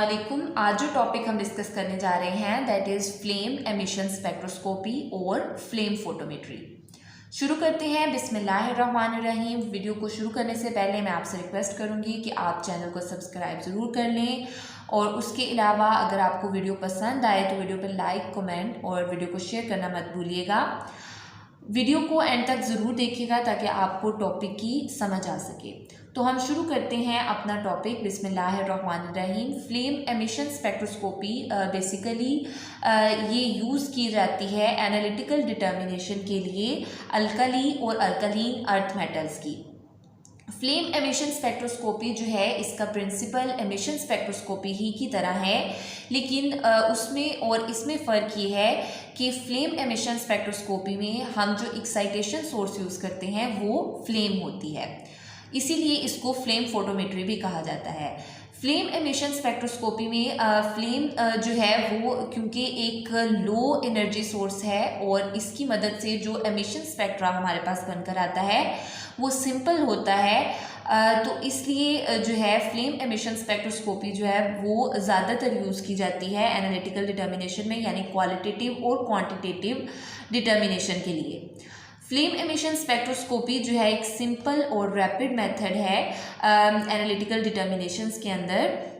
अस्सलामुअलैकुम। आज जो टॉपिक हम डिस्कस करने जा रहे हैं that is flame emission spectroscopy और फ्लेम फोटोमेट्री। शुरू करते हैं बिस्मिल्लाहिर्रहमानिर्रहीम। वीडियो को शुरू करने से पहले मैं आपसे रिक्वेस्ट करूंगी कि आप चैनल को सब्सक्राइब ज़रूर कर लें और उसके अलावा अगर आपको वीडियो पसंद आए तो वीडियो पर लाइक, कमेंट और वीडियो को शेयर करना मत भूलिएगा। वीडियो को एंड तक ज़रूर देखिएगा ताकि आपको टॉपिक की समझ आ सके। तो हम शुरू करते हैं अपना टॉपिक बिस्मिल्लाहिर्रहमानिर्रहीम। फ्लेम एमिशन स्पेक्ट्रोस्कोपी बेसिकली ये यूज़ की जाती है एनालिटिकल डिटर्मिनेशन के लिए अल्कली और अल्कलीन अर्थ मेटल्स की। फ्लेम एमिशन स्पेक्ट्रोस्कोपी जो है इसका प्रिंसिपल एमिशन स्पेक्ट्रोस्कोपी ही की तरह है, लेकिन उसमें और इसमें फ़र्क ये है कि फ्लेम एमिशन स्पेक्ट्रोस्कोपी में हम जो एक्साइटेशन सोर्स यूज़ करते हैं वो फ्लेम होती है, इसीलिए इसको फ्लेम फोटोमेट्री भी कहा जाता है। फ्लेम एमिशन स्पेक्ट्रोस्कोपी में फ्लेम जो है वो क्योंकि एक लो एनर्जी सोर्स है और इसकी मदद से जो एमिशन स्पेक्ट्रा हमारे पास बनकर आता है वो सिंपल होता है, तो इसलिए जो है फ्लेम एमिशन स्पेक्ट्रोस्कोपी जो है वो ज़्यादातर यूज़ की जाती है एनालिटिकल डिटर्मिनेशन में, यानी क्वालिटेटिव और क्वांटिटेटिव डिटर्मिनेशन के लिए। फ्लेम एमिशन स्पेक्ट्रोस्कोपी जो है एक सिंपल और रैपिड मेथड है एनालिटिकल डिटर्मिनेशंस के अंदर।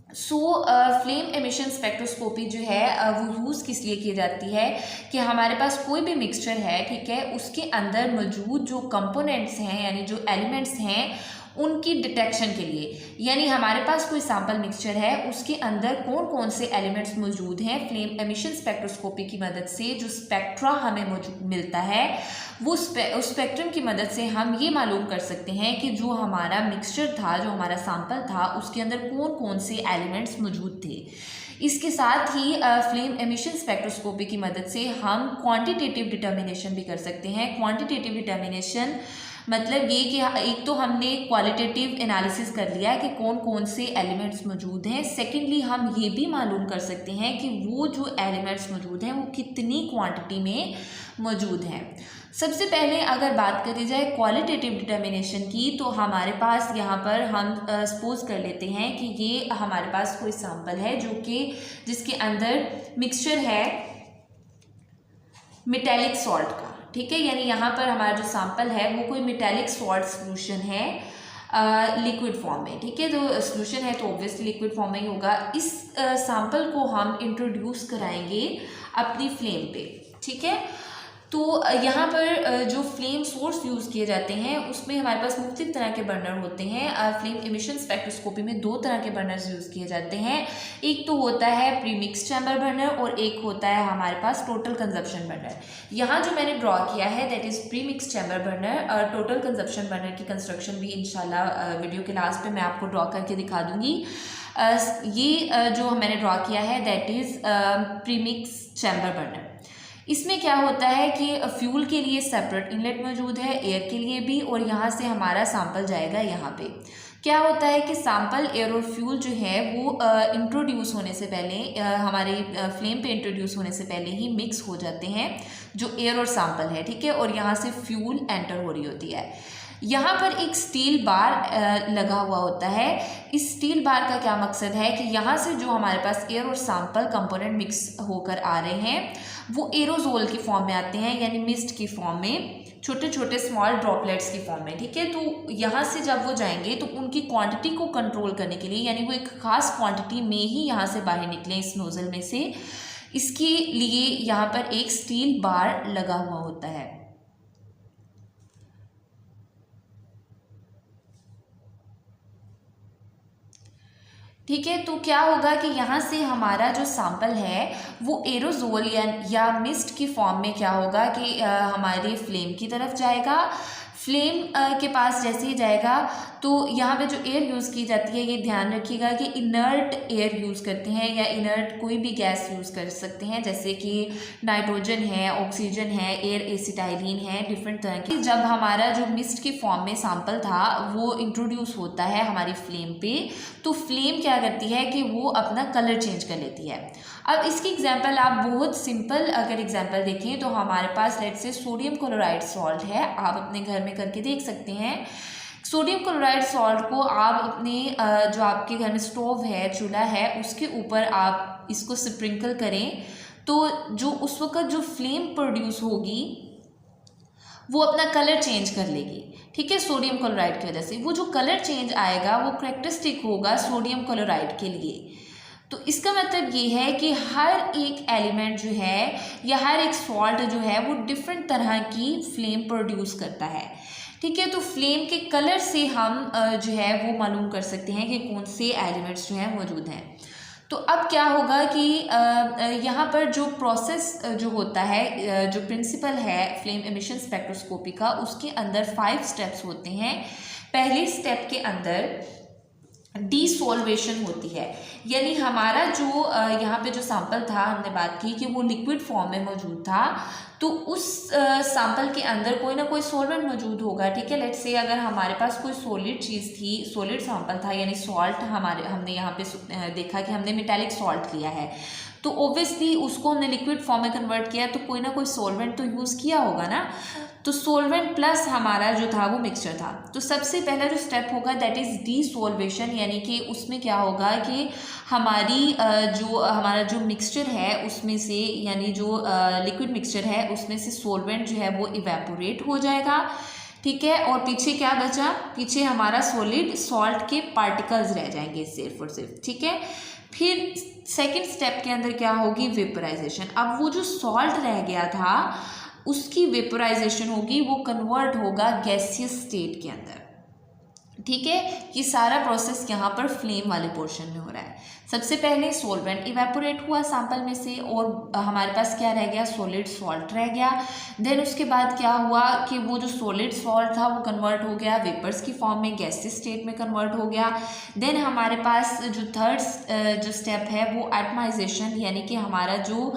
फ्लेम एमिशन स्पेक्ट्रोस्कोपी जो है वो यूज़ किस लिए की जाती है कि हमारे पास कोई भी मिक्सचर है, ठीक है, उसके अंदर मौजूद जो कंपोनेंट्स हैं यानी जो एलिमेंट्स हैं उनकी डिटेक्शन के लिए। यानी हमारे पास कोई सैम्पल मिक्सचर है, उसके अंदर कौन कौन से एलिमेंट्स मौजूद हैं, फ्लेम एमिशन स्पेक्ट्रोस्कोपी की मदद से जो स्पेक्ट्रा हमें मिलता है वो उस स्पेक्ट्रम की मदद से हम ये मालूम कर सकते हैं कि जो हमारा मिक्सचर था, जो हमारा सैम्पल था, उसके अंदर कौन कौन से एलिमेंट्स मौजूद थे। इसके साथ ही फ्लेम एमिशन स्पेक्ट्रोस्कोपी की मदद से हम क्वांटिटेटिव डिटर्मिनेशन भी कर सकते हैं। क्वांटिटेटिव डिटर्मिनेशन मतलब ये कि एक तो हमने क्वालिटेटिव एनालिसिस कर लिया है कि कौन कौन से एलिमेंट्स मौजूद हैं। सेकेंडली हम ये भी मालूम कर सकते हैं कि वो जो एलिमेंट्स मौजूद हैं वो कितनी क्वांटिटी में मौजूद हैं। सबसे पहले अगर बात करी जाए क्वालिटेटिव डिटर्मिनेशन की, तो हमारे पास यहाँ पर हम सपोज कर लेते हैं कि ये हमारे पास कोई सैम्पल है जो कि जिसके अंदर मिक्सचर है मेटेलिक सॉल्ट का, ठीक है, यानी यहाँ पर हमारा जो सैम्पल है वो कोई मेटेलिक सॉल्ट सोल्यूशन है लिक्विड फॉर्म में, ठीक है। तो सोल्यूशन है तो ऑब्वियसली लिक्विड फॉर्म में ही होगा। इस सैम्पल को हम इंट्रोड्यूस कराएंगे अपनी फ्लेम पे, ठीक है। तो यहाँ पर जो फ्लेम सोर्स यूज़ किए जाते हैं उसमें हमारे पास मुख्तलिफ तरह के बर्नर होते हैं। फ्लेम एमिशन स्पेक्ट्रोस्कोपी में दो तरह के बर्नर्स यूज़ किए जाते हैं। एक तो होता है प्रीमिक्स चैम्बर बर्नर और एक होता है हमारे पास टोटल कंजप्शन बर्नर। यहाँ जो मैंने ड्रॉ किया है that is premix chamber burner. Total consumption burner की कंस्ट्रक्शन भी इंशाल्लाह वीडियो के लास्ट पे मैं आपको ड्रॉ करके दिखा दूँगी। ये जो मैंने ड्रॉ किया है that is premix chamber burner. इसमें क्या होता है कि फ्यूल के लिए सेपरेट इनलेट मौजूद है, एयर के लिए भी, और यहाँ से हमारा सैंपल जाएगा यहाँ पे। क्या होता है कि सैंपल, एयर और फ्यूल जो है वो इंट्रोड्यूस होने से पहले हमारे फ्लेम पे इंट्रोड्यूस होने से पहले ही मिक्स हो जाते हैं, जो एयर और सैंपल है, ठीक है, और यहाँ से फ्यूल एंटर हो रही होती है। यहाँ पर एक स्टील बार लगा हुआ होता है। इस स्टील बार का क्या मकसद है कि यहाँ से जो हमारे पास एयर और सैंपल कंपोनेंट मिक्स होकर आ रहे हैं वो एरोजोल की फॉर्म में आते हैं, यानी मिस्ट की फॉर्म में, छोटे छोटे स्मॉल ड्रॉपलेट्स की फॉर्म में, ठीक है। तो यहाँ से जब वो जाएंगे तो उनकी क्वांटिटी को कंट्रोल करने के लिए, यानी वो एक ख़ास क्वांटिटी में ही यहाँ से बाहर निकलें इस नोज़ल में से, इसके लिए यहाँ पर एक स्टील बार लगा हुआ होता है। ठीक है, तो क्या होगा कि यहाँ से हमारा जो सैंपल है वो एरोजोल या मिस्ट की फॉर्म में क्या होगा कि हमारे फ्लेम की तरफ जाएगा। फ्लेम के पास जैसे ही जाएगा तो यहाँ पे जो एयर यूज़ की जाती है, ये ध्यान रखिएगा कि इनर्ट एयर यूज़ करते हैं या इनर्ट कोई भी गैस यूज़ कर सकते हैं, जैसे कि नाइट्रोजन है, ऑक्सीजन है, एयर एसिटाइलिन है, डिफरेंट तरह की। जब हमारा जो मिस्ट के फॉर्म में सैंपल था वो इंट्रोड्यूस होता है हमारी फ्लेम पे, तो फ्लेम क्या करती है कि वो अपना कलर चेंज कर लेती है। अब इसकी एग्जांपल आप बहुत सिंपल अगर एग्जांपल देखें तो हमारे पास लेट से सोडियम क्लोराइड सॉल्ट है, आप अपने घर में करके देख सकते हैं सोडियम क्लोराइड सॉल्ट को आप अपने जो आपके घर में स्टोव है, चूल्हा है, उसके ऊपर आप इसको स्प्रिंकल करें तो जो उस वक्त जो फ्लेम प्रोड्यूस होगी वो अपना कलर चेंज कर लेगी, ठीक है। सोडियम क्लोराइड की वजह से वो जो कलर चेंज आएगा वो कैरेक्टरिस्टिक होगा सोडियम क्लोराइड के लिए। तो इसका मतलब ये है कि हर एक एलिमेंट जो है या हर एक सॉल्ट जो है वो डिफरेंट तरह की फ्लेम प्रोड्यूस करता है, ठीक है। तो फ्लेम के कलर से हम जो है वो मालूम कर सकते हैं कि कौन से एलिमेंट्स जो हैं मौजूद हैं। तो अब क्या होगा कि यहाँ पर जो प्रोसेस जो होता है, जो प्रिंसिपल है फ्लेम एमिशन स्पेक्ट्रोस्कोपी का, उसके अंदर 5 स्टेप्स होते हैं। पहले स्टेप के अंदर डिसोल्वेशन होती है, यानी हमारा जो यहाँ पे जो सैंपल था, हमने बात की कि वो लिक्विड फॉर्म में मौजूद था, तो उस सैंपल के अंदर कोई ना कोई सॉल्वेंट मौजूद होगा, ठीक है। लेट्स से अगर हमारे पास कोई सॉलिड चीज़ थी, सॉलिड सैंपल था, यानी सॉल्ट हमने यहाँ पे देखा कि हमने मेटालिक सॉल्ट लिया है, तो ऑब्वियसली उसको हमने लिक्विड फॉर्म में कन्वर्ट किया, तो कोई ना कोई सॉल्वेंट तो यूज़ किया होगा ना। तो सॉल्वेंट प्लस हमारा जो था वो मिक्सचर था। तो सबसे पहला जो स्टेप होगा दैट इज़ डिसोल्वेशन, यानी कि उसमें क्या होगा कि हमारा जो मिक्सचर है उसमें से, यानी जो लिक्विड मिक्सचर है उसमें से सॉल्वेंट जो है वो इवेपोरेट हो जाएगा, ठीक है। और पीछे क्या बचा, पीछे हमारा सॉलिड सॉल्ट के पार्टिकल्स रह जाएंगे सिर्फ और सिर्फ, ठीक है। फिर सेकेंड स्टेप के अंदर क्या होगी, वेपोराइजेशन। अब वो जो सॉल्ट रह गया था उसकी वेपोराइजेशन होगी, वो कन्वर्ट होगा गैसियस स्टेट के अंदर, ठीक है। ये सारा प्रोसेस यहाँ पर फ्लेम वाले पोर्शन में हो रहा है। सबसे पहले सॉल्वेंट इवेपोरेट हुआ सैंपल में से और हमारे पास क्या रह गया, सॉलिड सॉल्ट रह गया। देन उसके बाद क्या हुआ कि वो जो सॉलिड सॉल्ट था वो कन्वर्ट हो गया वेपर्स की फॉर्म में, गैसियस स्टेट में कन्वर्ट हो गया। देन हमारे पास जो थर्ड जो स्टेप है वो एटमाइजेशन, यानी कि हमारा जो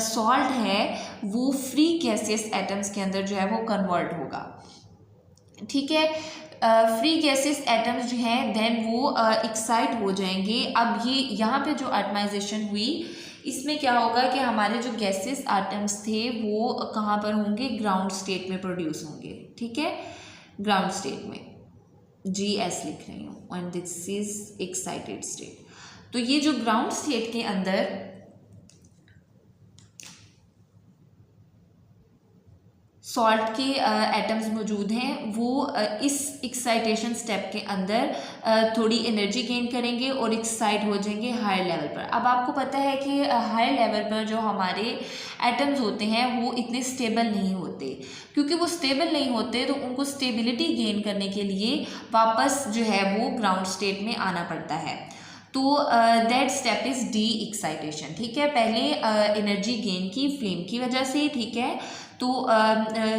सॉल्ट है वो फ्री गैसियस एटम्स के अंदर जो है वो कन्वर्ट होगा, ठीक है। फ्री गैसेस एटम्स जो हैं देन वो एक्साइट हो जाएंगे। अब ये यहाँ पे जो एटमाइजेशन हुई इसमें क्या होगा कि हमारे जो गैसेस एटम्स थे वो कहाँ पर होंगे, ग्राउंड स्टेट में प्रोड्यूस होंगे, ठीक है। ग्राउंड स्टेट में GS लिख रही हूँ and this is excited state. तो ये जो ग्राउंड स्टेट के अंदर सॉल्ट के एटम्स मौजूद हैं वो इस एक्साइटेशन स्टेप के अंदर थोड़ी एनर्जी गेन करेंगे और एक्साइट हो जाएंगे हायर लेवल पर। अब आपको पता है कि हायर लेवल पर जो हमारे एटम्स होते हैं वो इतने स्टेबल नहीं होते, क्योंकि वो स्टेबल नहीं होते तो उनको स्टेबिलिटी गेन करने के लिए वापस जो है वो ग्राउंड स्टेट में आना पड़ता है। तो that step is D excitation, ठीक है। पहले एनर्जी गेन की फ्लेम की वजह से, ठीक है। तो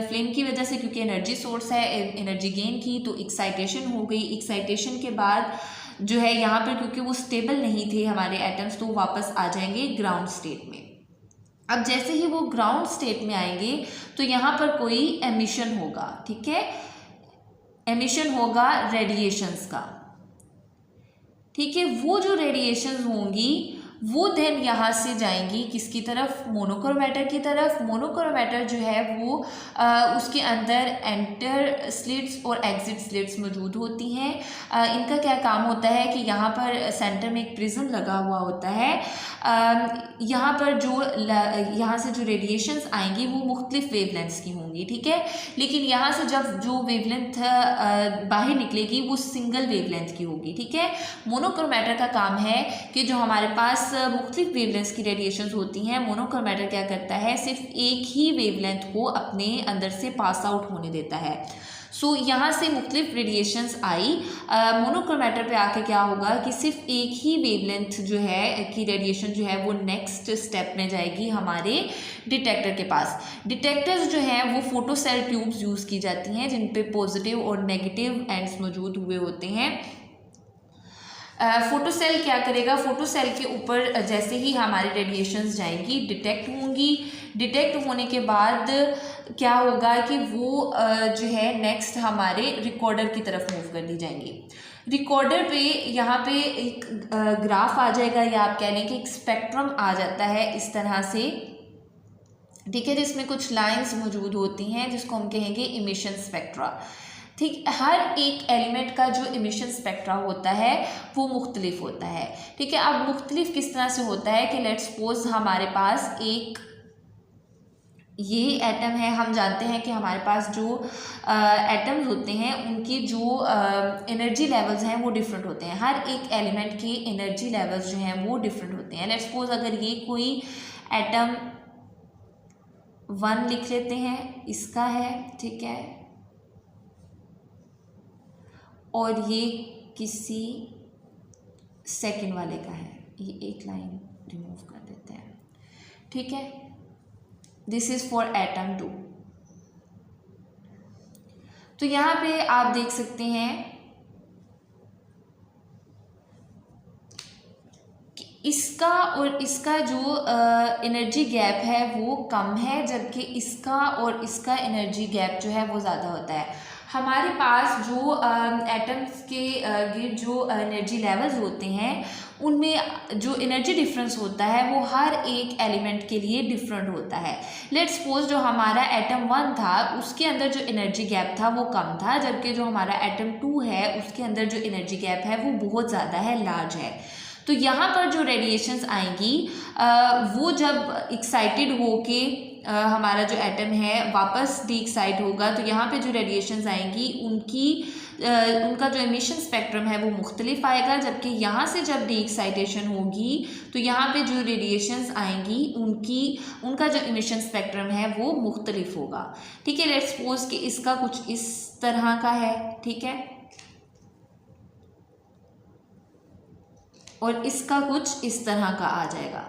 फ्लेम की वजह से, क्योंकि एनर्जी सोर्स है, एनर्जी गेन की तो एक्साइटेशन हो गई। एक्साइटेशन के बाद जो है यहाँ पर क्योंकि वो स्टेबल नहीं थे हमारे एटम्स, तो वापस आ जाएंगे ग्राउंड स्टेट में। अब जैसे ही वो ग्राउंड स्टेट में आएंगे तो यहाँ पर कोई एमिशन होगा, ठीक है। एमिशन होगा रेडिएशंस का, ठीक है। वो जो रेडिएशंस होंगी वो देन यहाँ से जाएंगी किसकी तरफ, मोनोक्रोमैटर की तरफ। मोनोक्रोमैटर जो है वो उसके अंदर एंटर स्लिट्स और एग्जिट स्लिट्स मौजूद होती हैं। इनका क्या काम होता है कि यहाँ पर सेंटर में एक प्रिज्म लगा हुआ होता है। यहाँ पर यहाँ से जो रेडिएशंस आएंगी वो मुख्तलिफ वेवलेंथ्स की होंगी, ठीक है। लेकिन यहाँ से जब जो वेवलेंथ बाहर निकलेगी वो सिंगल वेवलेंथ की होगी, ठीक है। मोनोक्रोमैटर का काम है कि जो हमारे पास मुख्तलिफ वेवलेंथ्स की रेडिएशंस होती हैं, मोनोक्रोमैटर क्या करता है, सिर्फ एक ही वेवलेंथ को अपने अंदर से पास आउट होने देता है। सो यहाँ से मुख्तलिफ रेडिएशंस आई, मोनोक्रोमैटर पे आके क्या होगा कि सिर्फ एक ही वेवलेंथ जो है की रेडिएशन जो है वो नेक्स्ट स्टेप में जाएगी हमारे डिटेक्टर के पास। डिटेक्टर्स जो हैं वो फोटो सेल ट्यूब्स यूज़ की जाती हैं जिन पे पॉजिटिव और नेगेटिव एंड्स मौजूद हुए होते हैं। फोटोसेल क्या करेगा, फोटोसेल के ऊपर जैसे ही हमारी रेडिएशंस जाएंगी डिटेक्ट होंगी, डिटेक्ट होने के बाद क्या होगा कि वो जो है नेक्स्ट हमारे रिकॉर्डर की तरफ मूव कर दी जाएंगी। रिकॉर्डर पे यहाँ पे एक ग्राफ आ जाएगा या आप कह लें कि एक स्पेक्ट्रम आ जाता है इस तरह से, ठीक है, जिसमें कुछ लाइंस मौजूद होती हैं जिसको हम कहेंगे इमिशन स्पेक्ट्रा, ठीक, हर एक एलिमेंट का जो इमिशन स्पेक्ट्रा होता है वो मुख्तलिफ होता है। ठीक है, अब मुख्तलिफ किस तरह से होता है कि लेट्स सपोज हमारे पास एक ये एटम है, हम जानते हैं कि हमारे पास जो एटम्स होते हैं उनकी जो एनर्जी लेवल्स हैं वो डिफरेंट होते हैं। हर एक एलिमेंट के एनर्जी लेवल्स जो हैं वो डिफरेंट होते हैं। लेट्स सपोज अगर ये कोई एटम 1 लिख लेते हैं, इसका है, ठीक है, और ये किसी सेकंड वाले का है, ये एक लाइन रिमूव कर देते हैं, ठीक है, दिस इज फॉर एटम 2। तो यहाँ पे आप देख सकते हैं कि इसका और इसका जो एनर्जी गैप है वो कम है, जबकि इसका और इसका एनर्जी गैप जो है वो ज़्यादा होता है। हमारे पास जो एटम्स के गिर्द जो एनर्जी लेवल्स होते हैं उनमें जो एनर्जी डिफरेंस होता है वो हर एक एलिमेंट के लिए डिफरेंट होता है। लेट्स सपोज जो हमारा एटम 1 था उसके अंदर जो एनर्जी गैप था वो कम था, जबकि जो हमारा एटम 2 है उसके अंदर जो एनर्जी गैप है वो बहुत ज़्यादा है, लार्ज है। तो यहाँ पर जो रेडिएशंस आएंगी वो जब एक्साइटेड होके हमारा जो एटम है वापस डी एक्साइट होगा तो यहाँ पे जो रेडिएशंस आएंगी उनका जो एमिशन स्पेक्ट्रम है वो मुख्तलिफ आएगा, जबकि यहाँ से जब डी एक्साइटेशन होगी तो यहाँ पे जो रेडिएशंस आएंगी उनका जो एमिशन स्पेक्ट्रम है वो मुख्तलिफ होगा। ठीक है, लेट्स सपोज कि इसका कुछ इस तरह का है, ठीक है, और इसका कुछ इस तरह का आ जाएगा।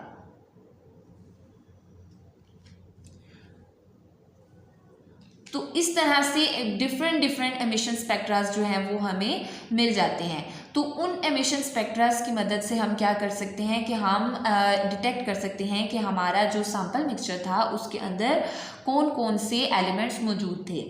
तो इस तरह से डिफरेंट एमिशन स्पेक्ट्रास जो हैं वो हमें मिल जाते हैं। तो उन एमिशन स्पेक्ट्रास की मदद से हम क्या कर सकते हैं कि हम डिटेक्ट कर सकते हैं कि हमारा जो सैंपल मिक्सचर था उसके अंदर कौन कौन से एलिमेंट्स मौजूद थे।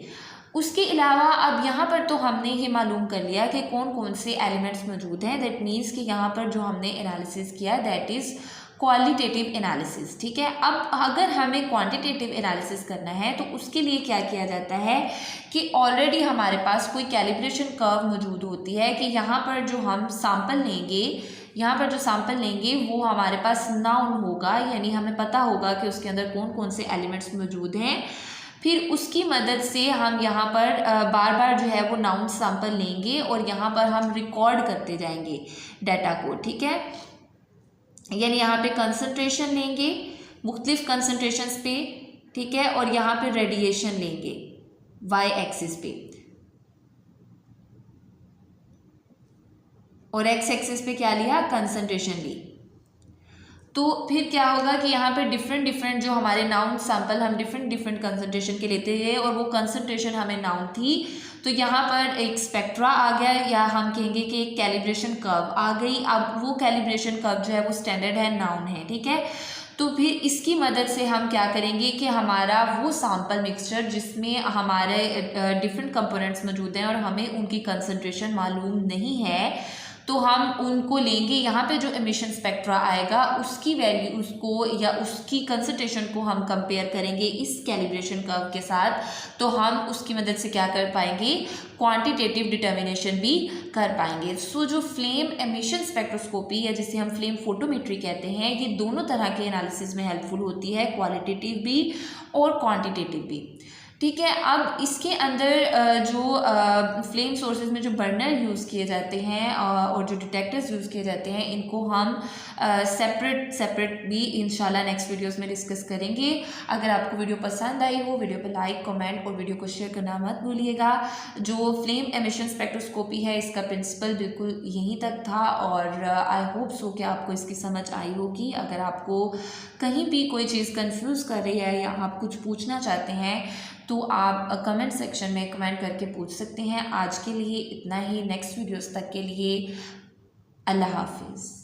उसके अलावा अब यहाँ पर तो हमने ये मालूम कर लिया कि कौन कौन से एलिमेंट्स मौजूद हैं। दैट मीन्स कि यहाँ पर जो हमने एनालिसिस किया दैट इज़ क्वालिटेटिव एनालिसिस। ठीक है, अब अगर हमें क्वांटिटेटिव एनालिसिस करना है तो उसके लिए क्या किया जाता है कि ऑलरेडी हमारे पास कोई कैलिब्रेशन कर्व मौजूद होती है कि यहाँ पर जो हम सैंपल लेंगे वो हमारे पास नाउन होगा, यानी हमें पता होगा कि उसके अंदर कौन कौन से एलिमेंट्स मौजूद हैं। फिर उसकी मदद से हम यहाँ पर बार बार जो है वो नाउन सैंपल लेंगे और यहाँ पर हम रिकॉर्ड करते जाएंगे डाटा को। ठीक है, यानी यहाँ पे कंसंट्रेशन लेंगे मुख्तलिफ कंसंट्रेशंस पे, ठीक है, और यहाँ पे रेडिएशन लेंगे वाई एक्सिस पे, और एक्स एक्सिस पे क्या लिया, कंसंट्रेशन ली। तो फिर क्या होगा कि यहाँ पे डिफरेंट जो हमारे नाउन सैंपल हम डिफरेंट कंसंट्रेशन के लेते हैं और वो कंसंट्रेशन हमें नाउन थी, तो यहाँ पर एक स्पेक्ट्रा आ गया, या हम कहेंगे कि एक कैलिब्रेशन कर्व आ गई। अब वो कैलिब्रेशन कर्व जो है वो स्टैंडर्ड है, नाउन है, ठीक है। तो फिर इसकी मदद से हम क्या करेंगे कि हमारा वो सैंपल मिक्सचर जिसमें हमारे डिफरेंट कंपोनेंट्स मौजूद हैं और हमें उनकी कंसंट्रेशन मालूम नहीं है, तो हम उनको लेंगे। यहाँ पे जो एमिशन स्पेक्ट्रा आएगा उसकी वैल्यू उसको या उसकी कंसंट्रेशन को हम कंपेयर करेंगे इस कैलिब्रेशन कर्व के साथ, तो हम उसकी मदद से क्या कर पाएंगे, क्वांटिटेटिव डिटर्मिनेशन भी कर पाएंगे। सो जो फ्लेम एमिशन स्पेक्ट्रोस्कोपी या जिसे हम फ्लेम फोटोमेट्री कहते हैं, ये दोनों तरह के एनालिसिस में हेल्पफुल होती है, क्वालिटेटिव भी और क्वांटिटेटिव भी। ठीक है, अब इसके अंदर जो फ्लेम सोर्सेज में जो बर्नर यूज़ किए जाते हैं और जो डिटेक्टर्स यूज़ किए जाते हैं, इनको हम सेपरेट भी इंशाल्लाह नेक्स्ट वीडियोस में डिस्कस करेंगे। अगर आपको वीडियो पसंद आई हो, वीडियो पे लाइक, कमेंट और वीडियो को शेयर करना मत भूलिएगा। जो फ्लेम एमिशन स्पेक्ट्रोस्कोपी है इसका प्रिंसिपल बिल्कुल यहीं तक था और आई होप सो कि आपको इसकी समझ आई होगी। अगर आपको कहीं भी कोई चीज़ कंफ्यूज कर रही है या आप कुछ पूछना चाहते हैं तो आप कमेंट सेक्शन में कमेंट करके पूछ सकते हैं। आज के लिए इतना ही, नेक्स्ट वीडियोस तक के लिए अल्लाह हाफिज़।